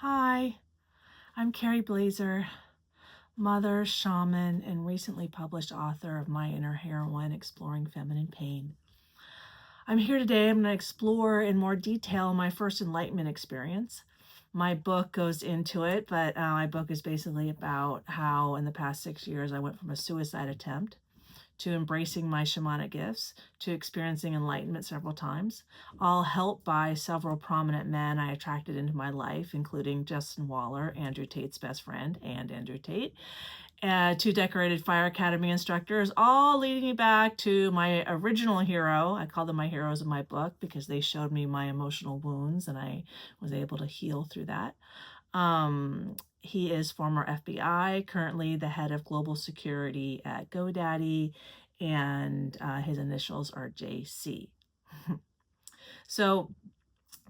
Hi, I'm Carrie Blazer, mother, shaman, and recently published author of My Inner Heroine, Exploring Feminine Pain. I'm here today. I'm going to explore in more detail my first enlightenment experience. My book goes into it, but my book is basically about how in the past 6 years I went from a suicide attempt to embracing my shamanic gifts, to experiencing enlightenment several times, all helped by several prominent men I attracted into my life, including Justin Waller, Andrew Tate's best friend, and Andrew Tate, two decorated fire academy instructors, all leading me back to my original hero. I call them my heroes in my book because they showed me my emotional wounds and I was able to heal through that. He is former FBI, currently the head of global security at GoDaddy, and his initials are JC. So,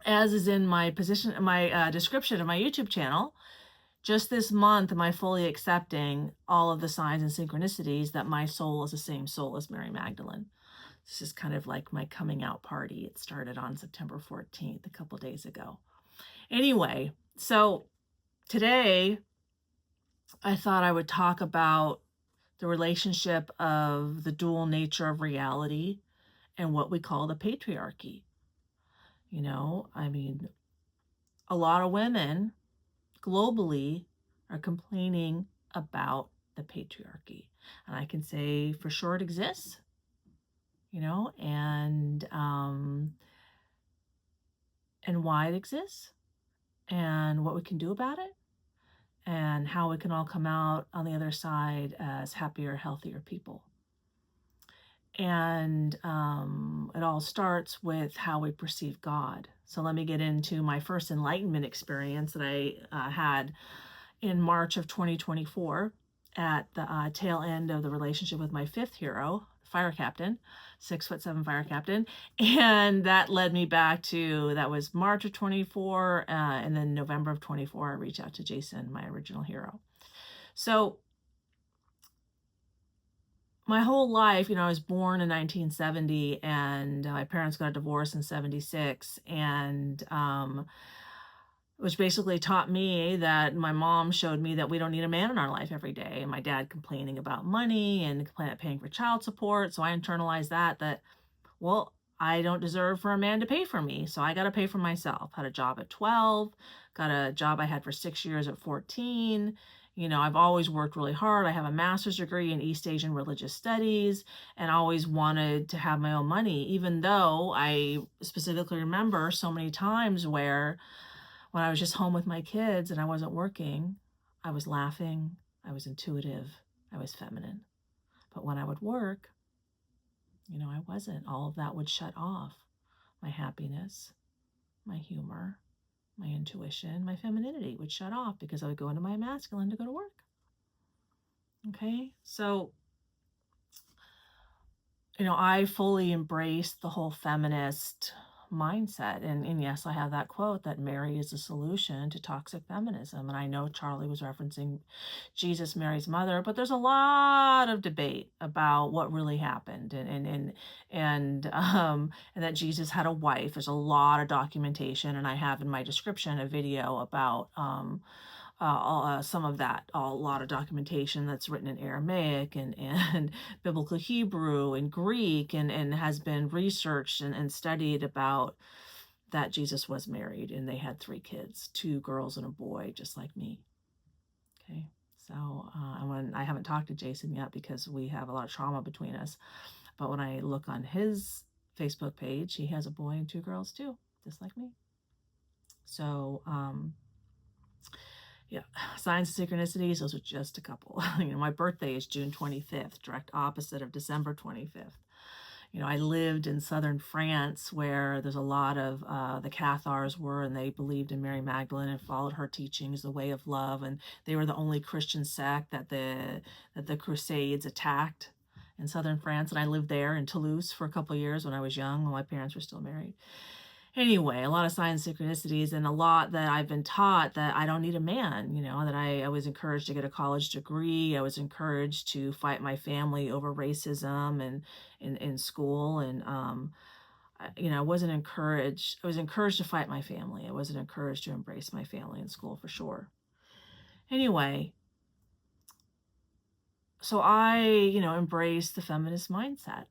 as is in my description of my YouTube channel, just this month am I fully accepting all of the signs and synchronicities that my soul is the same soul as Mary Magdalene. This is kind of like my coming out party. It started on September 14th, a couple days ago. Anyway, so today I thought I would talk about the relationship of the dual nature of reality and what we call the patriarchy. A lot of women globally are complaining about the patriarchy. And I can say for sure it exists, and why it exists and what we can do about it and how we can all come out on the other side as happier, healthier people. And it all starts with how we perceive God. So let me get into my first enlightenment experience that I had in March of 2024 at the tail end of the relationship with my fifth hero, fire captain, 6'7" fire captain. And that led me back to, that was March of 24. And then November of 24, I reached out to Jason, my original hero. So my whole life, I was born in 1970 and my parents got divorced in 76. And which basically taught me that my mom showed me that we don't need a man in our life every day. And my dad complaining about money and paying for child support. So I internalized that, well, I don't deserve for a man to pay for me. So I got to pay for myself. Had a job at 12, got a job I had for 6 years at 14. I've always worked really hard. I have a master's degree in East Asian religious studies and always wanted to have my own money, even though I specifically remember so many times where when I was just home with my kids and I wasn't working, I was laughing, I was intuitive, I was feminine. But when I would work, I wasn't. All of that would shut off. My happiness, my humor, my intuition, my femininity would shut off because I would go into my masculine to go to work. Okay, so I fully embraced the whole feminist mindset. And yes, I have that quote that Mary is the solution to toxic feminism. And I know Charlie was referencing Jesus, Mary's mother, but there's a lot of debate about what really happened and that Jesus had a wife. There's a lot of documentation, and I have in my description a video about some of that, a lot of documentation that's written in Aramaic and biblical Hebrew and Greek and has been researched and studied about that Jesus was married and they had 3 kids, 2 girls and a boy, just like me. Okay, so when I haven't talked to Jason yet because we have a lot of trauma between us, but when I look on his Facebook page, he has a boy and 2 girls too, just like me. So yeah, signs and synchronicities, those are just a couple. My birthday is June 25th, direct opposite of December 25th. I lived in southern France where there's a lot of the Cathars were, and they believed in Mary Magdalene and followed her teachings, the way of love, and they were the only Christian sect that the Crusades attacked in southern France. And I lived there in Toulouse for a couple of years when I was young, when my parents were still married. Anyway, a lot of signs, synchronicities, and a lot that I've been taught that I don't need a man, that I was encouraged to get a college degree. I was encouraged to fight my family over racism and in school. And I wasn't encouraged. I was encouraged to fight my family. I wasn't encouraged to embrace my family in school for sure. Anyway, so I, embraced the feminist mindset.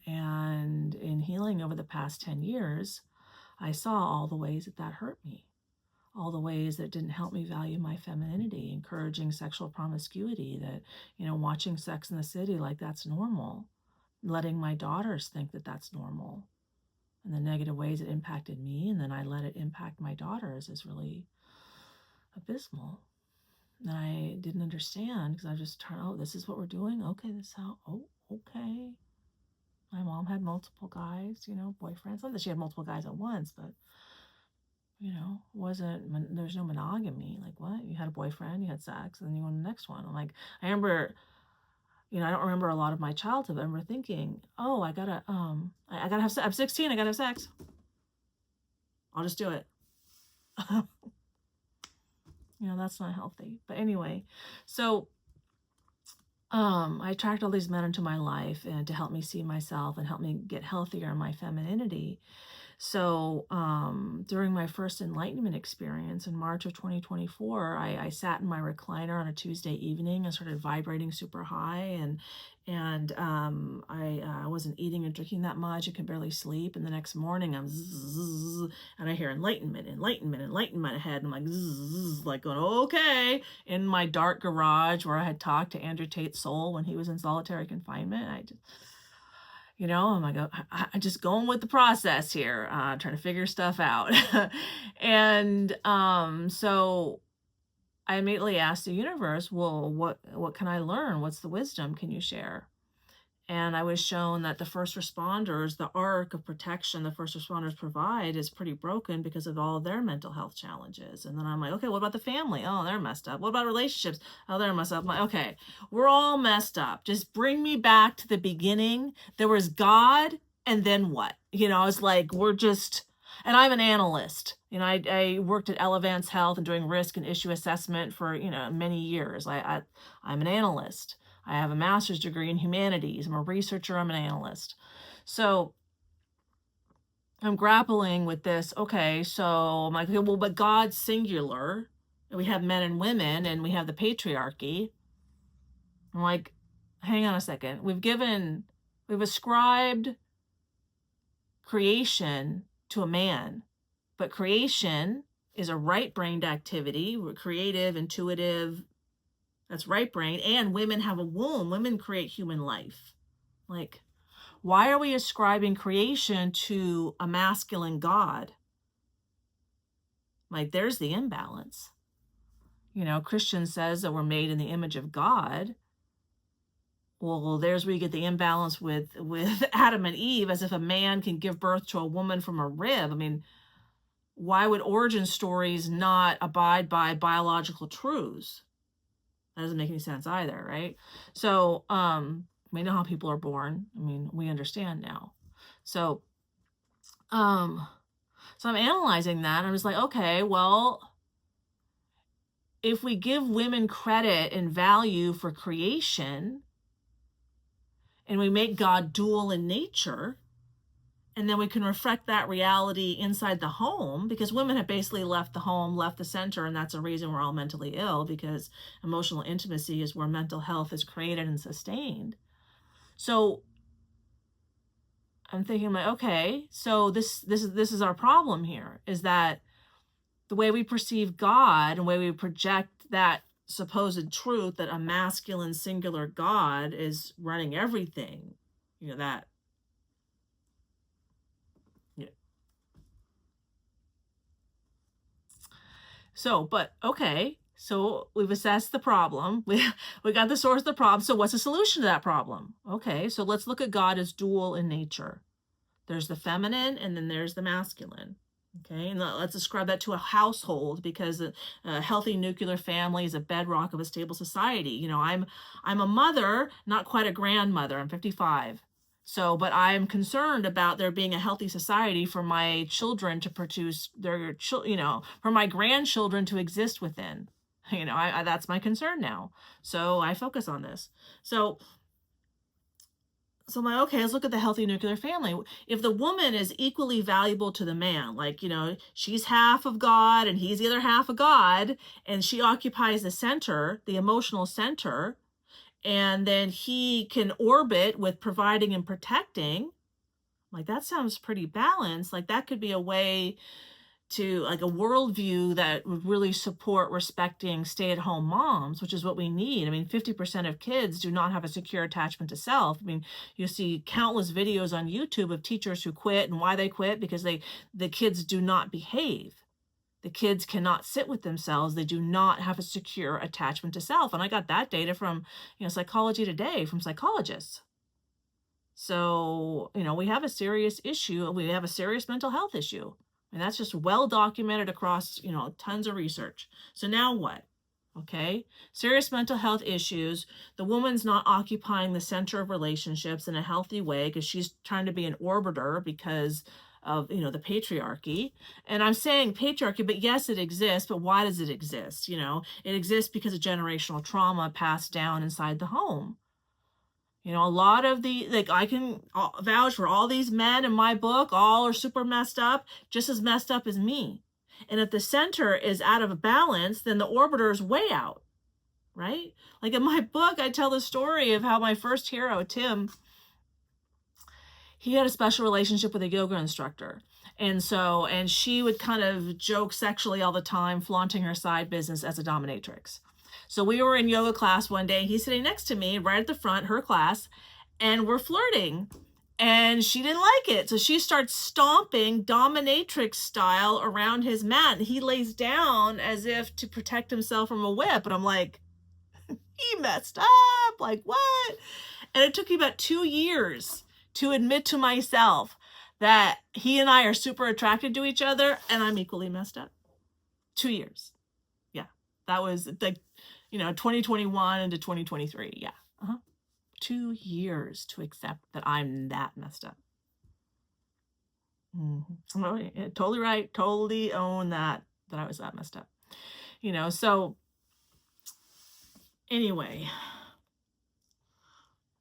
And in healing over the past 10 years, I saw all the ways that that hurt me, all the ways that didn't help me value my femininity, encouraging sexual promiscuity, that, watching Sex in the City like that's normal, letting my daughters think that that's normal, and the negative ways it impacted me, and then I let it impact my daughters is really abysmal. And I didn't understand because I just turned, oh, this is what we're doing? Okay, this is how, oh, okay. My mom had multiple guys, boyfriends. Not that she had multiple guys at once, but, there's no monogamy. Like, what? You had a boyfriend, you had sex, and then you go to the next one. I'm like, I remember, I don't remember a lot of my childhood, but I remember thinking, oh, I gotta have sex. I'm 16, I gotta have sex. I'll just do it. That's not healthy. But anyway, so I attract all these men into my life and to help me see myself and help me get healthier in my femininity. So during my first enlightenment experience in March of 2024, I sat in my recliner on a Tuesday evening and started vibrating super high, and I wasn't eating and drinking that much. I could barely sleep. And the next morning I'm zzz, and I hear enlightenment ahead. And I'm like, zzz, like going, okay, in my dark garage where I had talked to Andrew Tate's soul when he was in solitary confinement. I just, I'm like, I'm just going with the process here, trying to figure stuff out. And so I immediately asked the universe, well, what can I learn? What's the wisdom can you share? And I was shown that the first responders, the arc of protection the first responders provide is pretty broken because of all of their mental health challenges. And then I'm like, okay, what about the family? Oh, they're messed up. What about relationships? Oh, they're messed up. I'm like, okay, we're all messed up. Just bring me back to the beginning. There was God, and then what? I was like, and I'm an analyst. I worked at Elevance Health and doing risk and issue assessment for, many years. I'm an analyst. I have a master's degree in humanities. I'm a researcher. I'm an analyst. So I'm grappling with this. Okay, so I'm like, okay, well, but God's singular. And we have men and women, and we have the patriarchy. I'm like, hang on a second. We've ascribed creation to a man, but creation is a right-brained activity. We're creative, intuitive. That's right brain. And women have a womb. Women create human life. Like, why are we ascribing creation to a masculine God? Like, there's the imbalance. Christian says that we're made in the image of God. Well, there's where you get the imbalance with Adam and Eve, as if a man can give birth to a woman from a rib. I mean, why would origin stories not abide by biological truths? That doesn't make any sense either, right? So we know how people are born. I mean, we understand now. So I'm analyzing that. I'm just like, okay, well, if we give women credit and value for creation, and we make God dual in nature, and then we can reflect that reality inside the home, because women have basically left the home, left the center, and that's a reason we're all mentally ill, because emotional intimacy is where mental health is created and sustained. So I'm thinking, like, okay, so this is our problem here, is that the way we perceive God and the way we project that supposed truth that a masculine singular God is running everything, that. Yeah. So, but okay, so we've assessed the problem. We got the source of the problem. So what's the solution to that problem? Okay, so let's look at God as dual in nature. There's the feminine and then there's the masculine. Okay, and let's ascribe that to a household, because a healthy nuclear family is a bedrock of a stable society. I'm a mother, not quite a grandmother. I'm 55. So, but I'm concerned about there being a healthy society for my children to produce for my grandchildren to exist within. That's my concern now. So I focus on this. So So I'm like, okay, let's look at the healthy nuclear family. If the woman is equally valuable to the man, like, she's half of God and he's the other half of God, and she occupies the center, the emotional center, and then he can orbit with providing and protecting, like, that sounds pretty balanced. Like, that could be a way to, like, a worldview that would really support respecting stay-at-home moms, which is what we need. I mean, 50% of kids do not have a secure attachment to self. I mean, you see countless videos on YouTube of teachers who quit, and why they quit, because the kids do not behave. The kids cannot sit with themselves. They do not have a secure attachment to self. And I got that data from, Psychology Today, from psychologists. So, we have a serious issue. We have a serious mental health issue. And that's just well documented across, tons of research. So now what? Okay. Serious mental health issues. The woman's not occupying the center of relationships in a healthy way because she's trying to be an orbiter because of, the patriarchy. And I'm saying patriarchy, but yes, it exists. But why does it exist? It exists because of generational trauma passed down inside the home. A lot of I can vouch for all these men in my book, all are super messed up, just as messed up as me. And if the center is out of balance, then the orbiter is way out, right? Like in my book, I tell the story of how my first hero, Tim, he had a special relationship with a yoga instructor. And she would kind of joke sexually all the time, flaunting her side business as a dominatrix. So we were in yoga class one day. He's sitting next to me right at the front, her class, and we're flirting. And she didn't like it. So she starts stomping dominatrix style around his mat. And he lays down as if to protect himself from a whip. And I'm like, he messed up. Like, what? And it took me about 2 years to admit to myself that he and I are super attracted to each other and I'm equally messed up. 2 years. Yeah. That was like, 2021 into 2023. Yeah. 2 years to accept that I'm that messed up. Mm-hmm. Totally right. Totally own that I was that messed up. So anyway,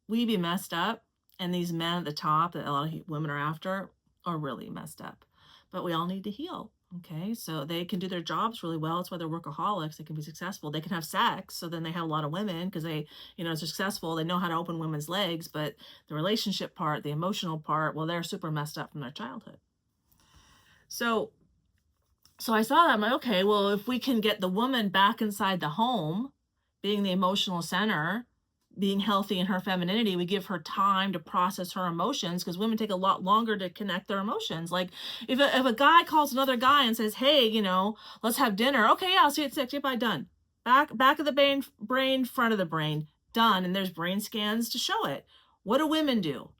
we be messed up, and these men at the top that a lot of women are after are really messed up. But we all need to heal. Okay, so they can do their jobs really well. That's why they're workaholics. They can be successful. They can have sex. So then they have a lot of women because they, are successful. They know how to open women's legs. But the relationship part, the emotional part, well, they're super messed up from their childhood. So I saw that. I'm like, okay, well, if we can get the woman back inside the home, being the emotional center, being healthy in her femininity, we give her time to process her emotions, because women take a lot longer to connect their emotions. Like if a guy calls another guy and says, hey, let's have dinner. Okay, yeah, I'll see you at 6. Yeah, bye, done. Back of the brain, front of the brain, done. And there's brain scans to show it. What do women do?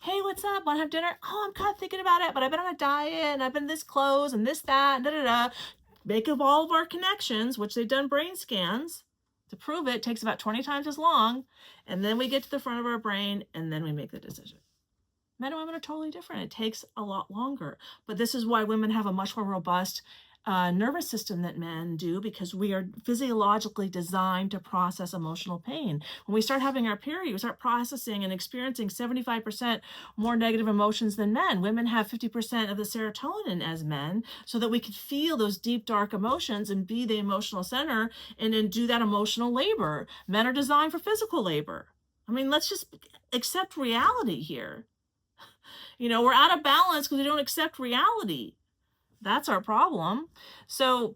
Hey, what's up? Want to have dinner? Oh, I'm kind of thinking about it, but I've been on a diet and I've been this close and this, that, da, da, da. Make of all of our connections, which they've done brain scans to prove it, takes about 20 times as long. And then we get to the front of our brain and then we make the decision. Men and women are totally different. It takes a lot longer. But this is why women have a much more robust nervous system than men do, because we are physiologically designed to process emotional pain. When we start having our period, we start processing and experiencing 75% more negative emotions than men. Women have 50% of the serotonin as men, so that we can feel those deep, dark emotions and be the emotional center and then do that emotional labor. Men are designed for physical labor. I mean, let's just accept reality here. We're out of balance because we don't accept reality. That's our problem. So,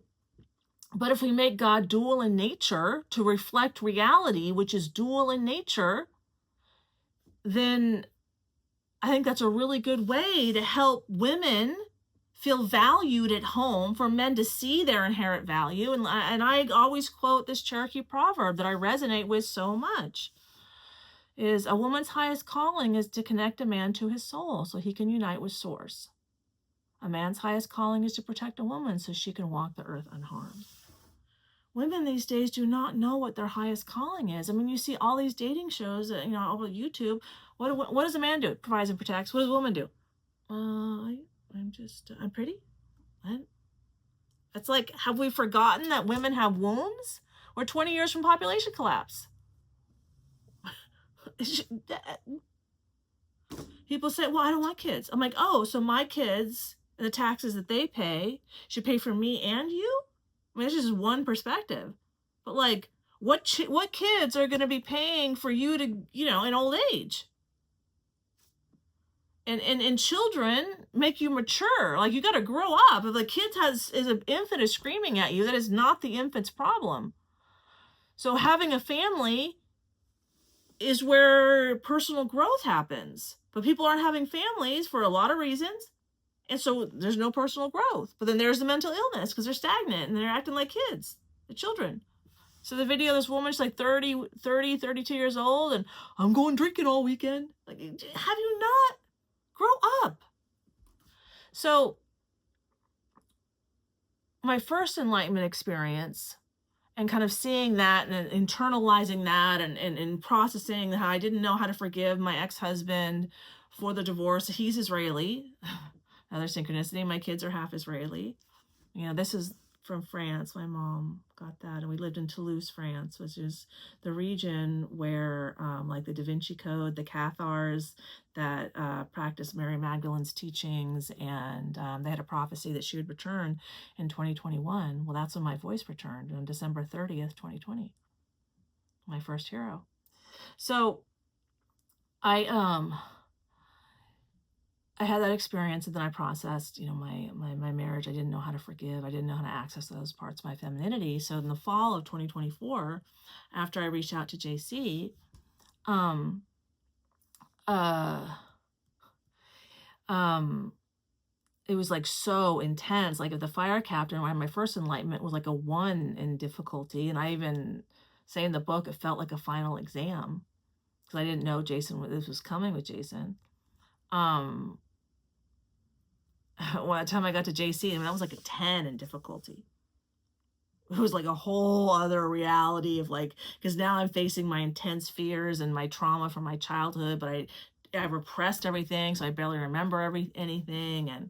but if we make God dual in nature to reflect reality, which is dual in nature, then I think that's a really good way to help women feel valued at home, for men to see their inherent value. And I always quote this Cherokee proverb that I resonate with so much, is a woman's highest calling is to connect a man to his soul so he can unite with source. A man's highest calling is to protect a woman so she can walk the earth unharmed. Women these days do not know what their highest calling is. I mean, you see all these dating shows, over YouTube. What does a man do? Provides and protects. What does a woman do? I'm pretty. What? It's like, have we forgotten that women have wombs? We're 20 years from population collapse. People say, well, I don't want kids. I'm like, oh, so my kids and the taxes that they pay should pay for me and you? I mean, it's just one perspective. But like, what kids are going to be paying for you to, in old age? And children make you mature. Like, you got to grow up. If the kid is an infant is screaming at you, that is not the infant's problem. So having a family is where personal growth happens. But people aren't having families for a lot of reasons. And so there's no personal growth. But then there's the mental illness because they're stagnant and they're acting like kids, the children. So the video, this woman, she's like 32 years old, and I'm going drinking all weekend. Like, have you not? Grow up. So my first enlightenment experience and kind of seeing that and internalizing that and processing how I didn't know how to forgive my ex-husband for the divorce. He's Israeli. Another synchronicity. My kids are half Israeli. This is from France. My mom got that. And we lived in Toulouse, France, which is the region where like the Da Vinci Code, the Cathars that practiced Mary Magdalene's teachings, and they had a prophecy that she would return in 2021. Well, that's when my voice returned on December 30th, 2020. My first hero. So I had that experience, and then I processed, my marriage. I didn't know how to forgive. I didn't know how to access those parts of my femininity. So in the fall of 2024, after I reached out to JC, it was like so intense. Like, the fire captain, my first enlightenment was like a 1 in difficulty. And I even say in the book, it felt like a final exam because I didn't know this was coming with Jason. By the time I got to JC, that was like a 10 in difficulty. It was like a whole other reality of like, because now I'm facing my intense fears and my trauma from my childhood, but I repressed everything, so I barely remember anything, and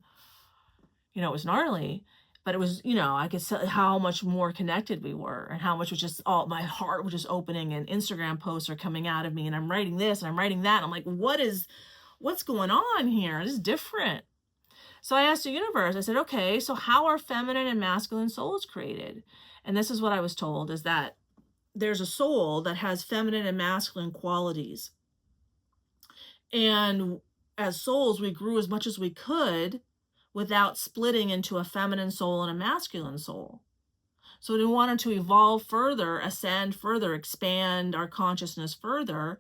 it was gnarly. But it was, I could see how much more connected we were, and how much was just my heart was just opening, and Instagram posts are coming out of me, and I'm writing this and I'm writing that. And I'm like, what's going on here? This is different. So I asked the universe, I said, okay, so how are feminine and masculine souls created? And this is what I was told, is that there's a soul that has feminine and masculine qualities. And as souls, we grew as much as we could without splitting into a feminine soul and a masculine soul. So we wanted to evolve further, ascend further, expand our consciousness further.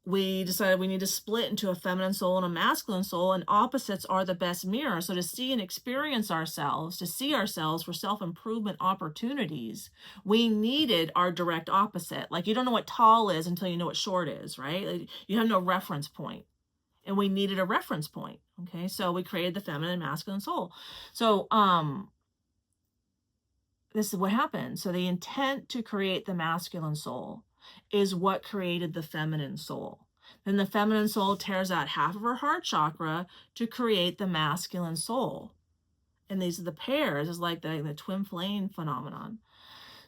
We decided we need to split into a feminine soul and a masculine soul, and opposites are the best mirror. So to see and experience ourselves, to see ourselves for self-improvement opportunities, we needed our direct opposite. Like, you don't know what tall is until you know what short is, right? Like, you have no reference point, and we needed a reference point. Okay, so we created the feminine and masculine soul. So this is what happened. So the intent to create the masculine soul is what created the feminine soul. Then the feminine soul tears out half of her heart chakra to create the masculine soul. And these are the pairs, is like the twin flame phenomenon.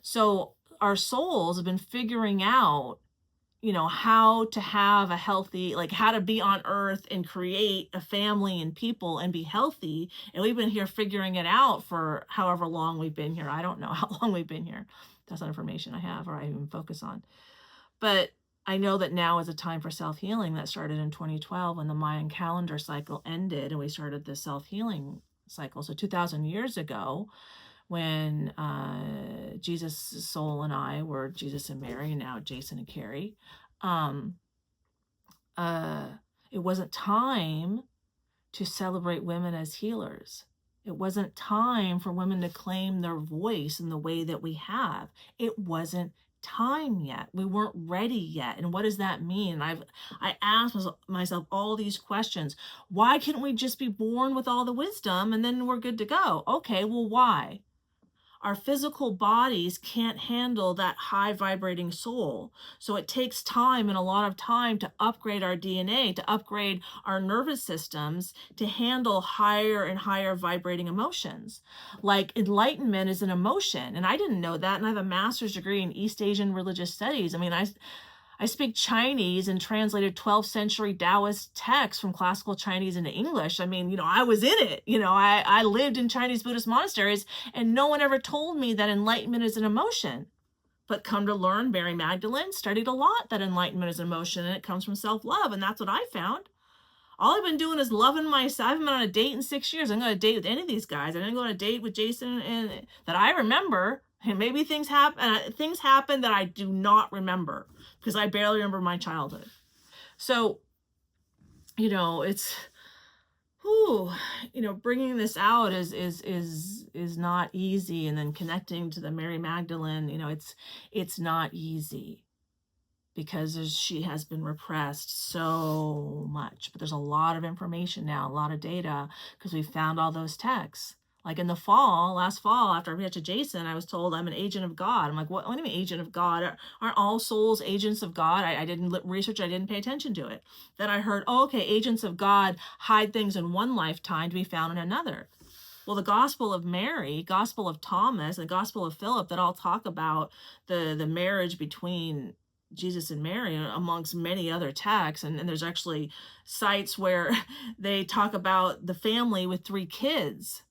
So our souls have been figuring out, how to have a healthy, like how to be on earth and create a family and people and be healthy. And we've been here figuring it out for however long we've been here. I don't know how long we've been here. That's not information I have or I even focus on. But I know that now is a time for self-healing that started in 2012 when the Mayan calendar cycle ended and we started the self-healing cycle. So 2,000 years ago, when Jesus' soul and I were Jesus and Mary, and now Jason and Carrie, it wasn't time to celebrate women as healers. It wasn't time for women to claim their voice in the way that we have. It wasn't time yet. We weren't ready yet. And what does that mean? I asked myself all these questions. Why can't we just be born with all the wisdom and then we're good to go? Okay, well, why? Our physical bodies can't handle that high vibrating soul. So it takes time, and a lot of time, to upgrade our DNA, to upgrade our nervous systems to handle higher and higher vibrating emotions. Like, enlightenment is an emotion. And I didn't know that. And I have a master's degree in East Asian religious studies. I mean, I I speak Chinese and translated 12th century Taoist texts from classical Chinese into English. I mean, I was in it. I lived in Chinese Buddhist monasteries, and no one ever told me that enlightenment is an emotion. But come to learn, Mary Magdalene studied a lot that enlightenment is an emotion, and it comes from self-love, and that's what I found. All I've been doing is loving myself. I haven't been on a date in 6 years. I'm going to date with any of these guys. I didn't go on a date with Jason and that I remember. And maybe things happen that I do not remember because I barely remember my childhood. So, it's, bringing this out is not easy. And then connecting to the Mary Magdalene, it's not easy, because she has been repressed so much. But there's a lot of information now, a lot of data, because we found all those texts. Like in the last fall, after I reached to Jason, I was told I'm an agent of God. I'm like, what do you mean agent of God? Aren't all souls agents of God? I didn't research, I didn't pay attention to it. Then I heard, okay, agents of God hide things in one lifetime to be found in another. Well, the Gospel of Mary, Gospel of Thomas, and the Gospel of Philip that all talk about the marriage between Jesus and Mary, amongst many other texts. And there's actually sites where they talk about the family with 3 kids,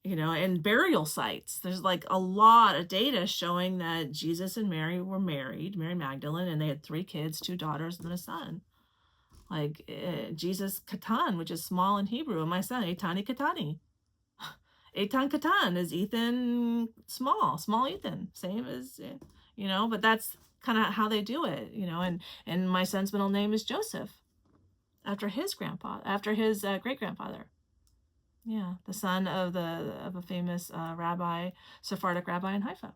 and burial sites. There's like a lot of data showing that Jesus and Mary were married, Mary Magdalene, and they had 3 kids, 2 daughters and a son. Like Jesus Katan, which is small in Hebrew, and my son, Eitani Katani. Eitan Katan is Ethan small Ethan, same as, but that's kind of how they do it, and my son's middle name is Joseph, after his great-grandfather. Yeah, the son of a famous Sephardic rabbi in Haifa.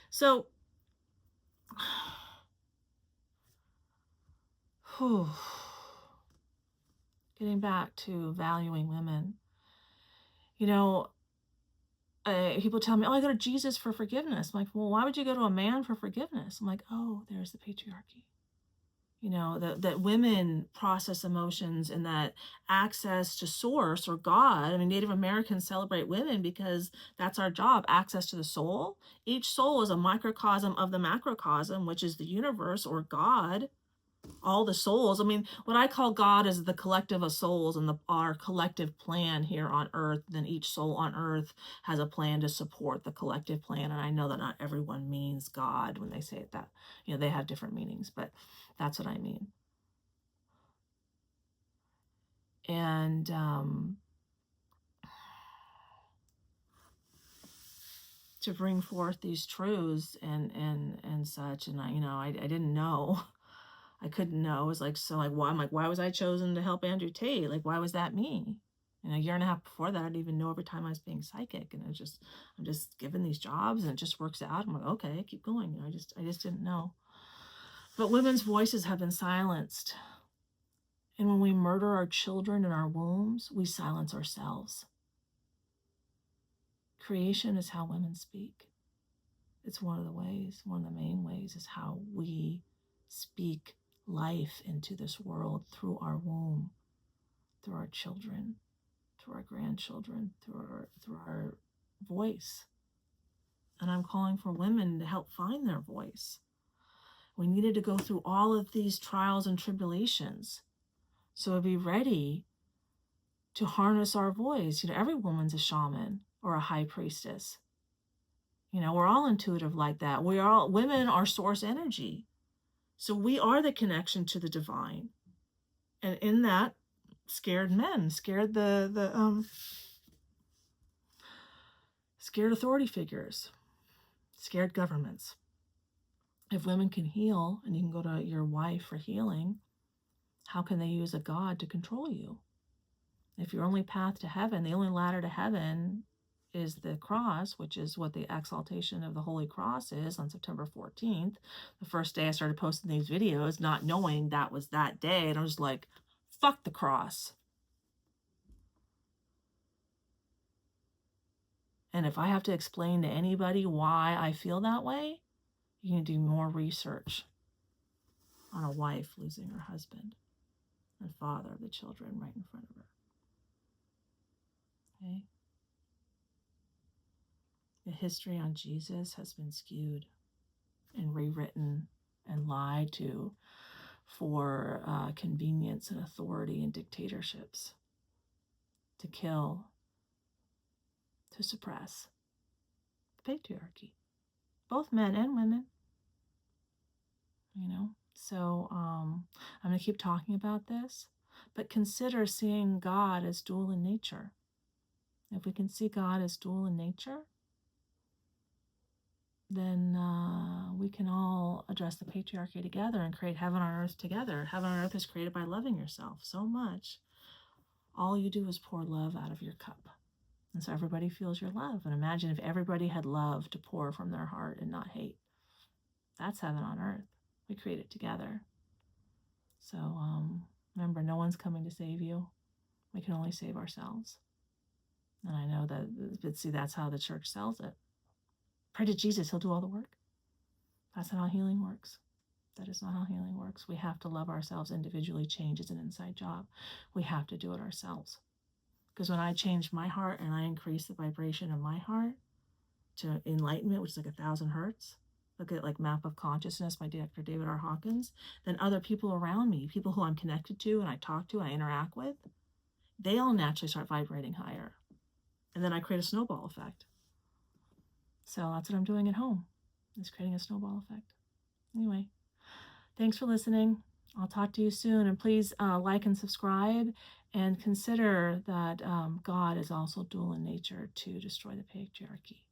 So, getting back to valuing women, people tell me, oh, I go to Jesus for forgiveness. I'm like, well, why would you go to a man for forgiveness? I'm like, oh, there's the patriarchy. That women process emotions, and that access to source or God. I mean, Native Americans celebrate women because that's our job, access to the soul. Each soul is a microcosm of the macrocosm, which is the universe or God. All the souls. I mean, what I call God is the collective of souls and our collective plan here on earth. Then each soul on earth has a plan to support the collective plan. And I know that not everyone means God when they say it that, they have different meanings, but that's what I mean. And, to bring forth these truths and such. And I didn't know. I couldn't know. It was like, so like, why? I'm like, why was I chosen to help Andrew Tate? Like, why was that me? And a year and a half before that, I didn't even know every time I was being psychic. And I'm just given these jobs, and it just works out. I'm like, okay, keep going. I just didn't know. But women's voices have been silenced. And when we murder our children in our wombs, we silence ourselves. Creation is how women speak. It's one of the ways, one of the main ways is how we speak life into this world through our womb, through our children, through our grandchildren, through our voice. And I'm calling for women to help find their voice. We needed to go through all of these trials and tribulations. So be ready to harness our voice. Every woman's a shaman or a high priestess. We're all intuitive like that. Women are source energy. So we are the connection to the divine. And in that, scared men, scared scared authority figures, scared governments. If women can heal, and you can go to your wife for healing, how can they use a God to control you? If your only path to heaven, the only ladder to heaven is the cross, which is what the exaltation of the Holy Cross is on September 14th. The first day I started posting these videos, not knowing that was that day. And I was like, fuck the cross. And if I have to explain to anybody why I feel that way, you can do more research on a wife losing her husband and father of the children right in front of her. Okay? The history on Jesus has been skewed and rewritten and lie to for convenience and authority and dictatorships, to kill, to suppress. The patriarchy, both men and women, you know. So I'm going to keep talking about this, but consider seeing God as dual in nature. If we can see God as dual in nature, then we can all address the patriarchy together and create heaven on earth together. Heaven on earth is created by loving yourself so much. All you do is pour love out of your cup. And so everybody feels your love. And imagine if everybody had love to pour from their heart and not hate. That's heaven on earth. We create it together. So remember, no one's coming to save you. We can only save ourselves. And I know that, but see, that's how the church sells it. Pray to Jesus, he'll do all the work. That's not how healing works. That is not how healing works. We have to love ourselves individually. Change is an inside job. We have to do it ourselves. Because when I change my heart and I increase the vibration of my heart to enlightenment, which is like 1,000 hertz, look at like Map of Consciousness by Dr. David R. Hawkins, then other people around me, people who I'm connected to and I talk to, I interact with, they all naturally start vibrating higher. And then I create a snowball effect. So that's what I'm doing at home, is creating a snowball effect. Anyway, thanks for listening. I'll talk to you soon. And please like and subscribe, and consider that God is also dual in nature to destroy the patriarchy.